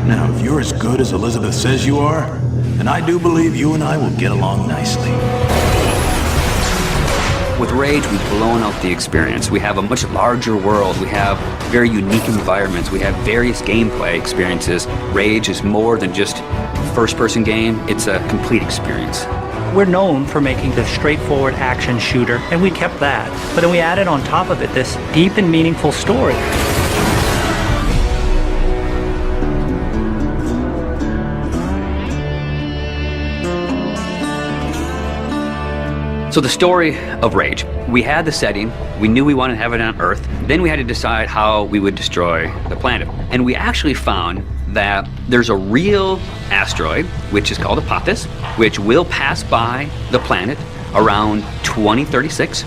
Now, if you're as good as Elizabeth says you are, then I do believe you and I will get along nicely. With Rage, we've blown out the experience. We have a much larger world. We have very unique environments. We have various gameplay experiences. Rage is more than just a first-person game. It's a complete experience. We're known for making the straightforward action shooter, and we kept that. But then we added on top of it this deep and meaningful story. So the story of Rage, we had the setting, we knew we wanted to have it on Earth, then we had to decide how we would destroy the planet. And we actually found that there's a real asteroid, which is called Apophis, which will pass by the planet around 2036.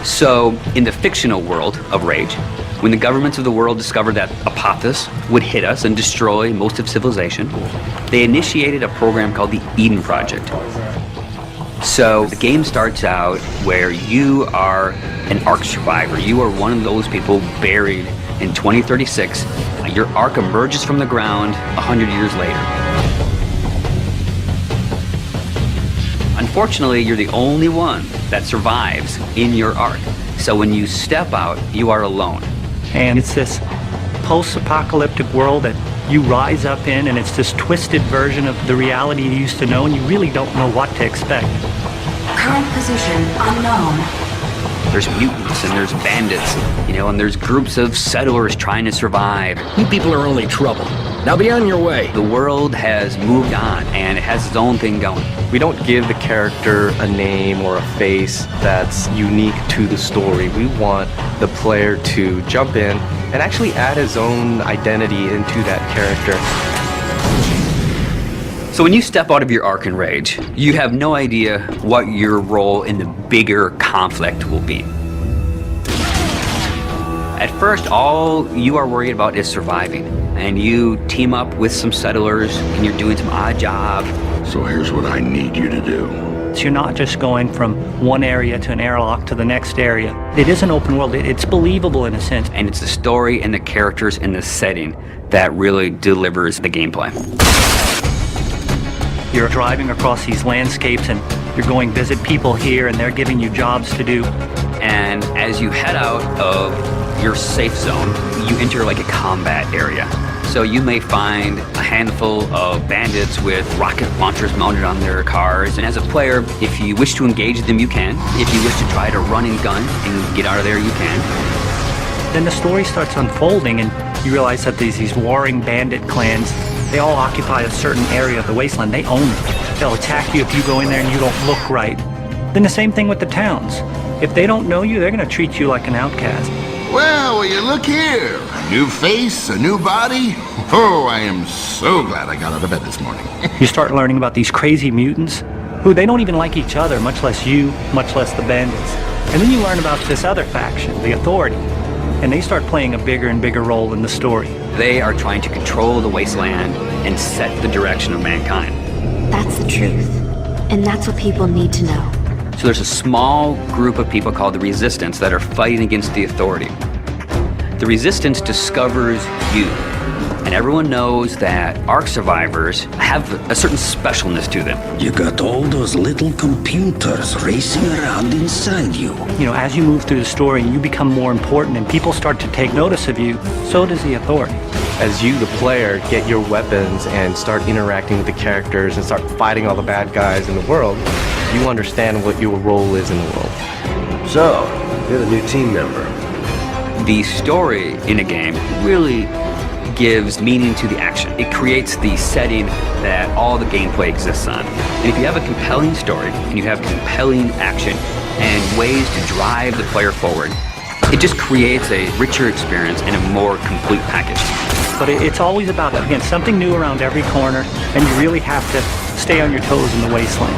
So in the fictional world of Rage, when the governments of the world discovered that Apophis would hit us and destroy most of civilization, they initiated a program called the Eden Project. So the game starts out where you are an Ark survivor. You are one of those people buried in 2036. Your Ark emerges from the ground 100 years later. Unfortunately, you're the only one that survives in your Ark. So when you step out, you are alone. And it's this post-apocalyptic world that you rise up in, and it's this twisted version of the reality you used to know, and you really don't know what to expect. Current position unknown. There's mutants and there's bandits, and there's groups of settlers trying to survive. You people are only trouble. Now be on your way. The world has moved on, and it has its own thing going. We don't give the character a name or a face that's unique to the story. We want the player to jump in and actually add his own identity into that character. So when you step out of your Ark in Rage, you have no idea what your role in the bigger conflict will be. At first, all you are worried about is surviving, and you team up with some settlers, and you're doing some odd jobs. So here's what I need you to do. So you're not just going from one area to an airlock to the next area. It is an open world. It's believable in a sense. And it's the story and the characters and the setting that really delivers the gameplay. You're driving across these landscapes and you're going visit people here, and they're giving you jobs to do. And as you head out of your safe zone, you enter like a combat area. So you may find a handful of bandits with rocket launchers mounted on their cars. And as a player, if you wish to engage them, you can. If you wish to try to run and gun and get out of there, you can. Then the story starts unfolding, and you realize that these warring bandit clans, they all occupy a certain area of the wasteland. They own it. They'll attack you if you go in there and you don't look right. Then the same thing with the towns. If they don't know you, they're going to treat you like an outcast. Well, will you look here? A new face, a new body. Oh, I am so glad I got out of bed this morning. You start learning about these crazy mutants who they don't even like each other, much less you, much less the bandits. And then you learn about this other faction, the Authority, and they start playing a bigger and bigger role in the story. They are trying to control the wasteland and set the direction of mankind. That's the truth. And that's what people need to know. So there's a small group of people called the Resistance that are fighting against the Authority. The Resistance discovers you, and everyone knows that Ark survivors have a certain specialness to them. You got all those little computers racing around inside you. As you move through the story, you become more important and people start to take notice of you, so does the Authority. As you, the player, get your weapons and start interacting with the characters and start fighting all the bad guys in the world, you understand what your role is in the world. So, you're the new team member. The story in a game really gives meaning to the action. It creates the setting that all the gameplay exists on. And if you have a compelling story and you have compelling action and ways to drive the player forward, it just creates a richer experience and a more complete package. But it's always about, again, something new around every corner, and you really have to stay on your toes in the wasteland.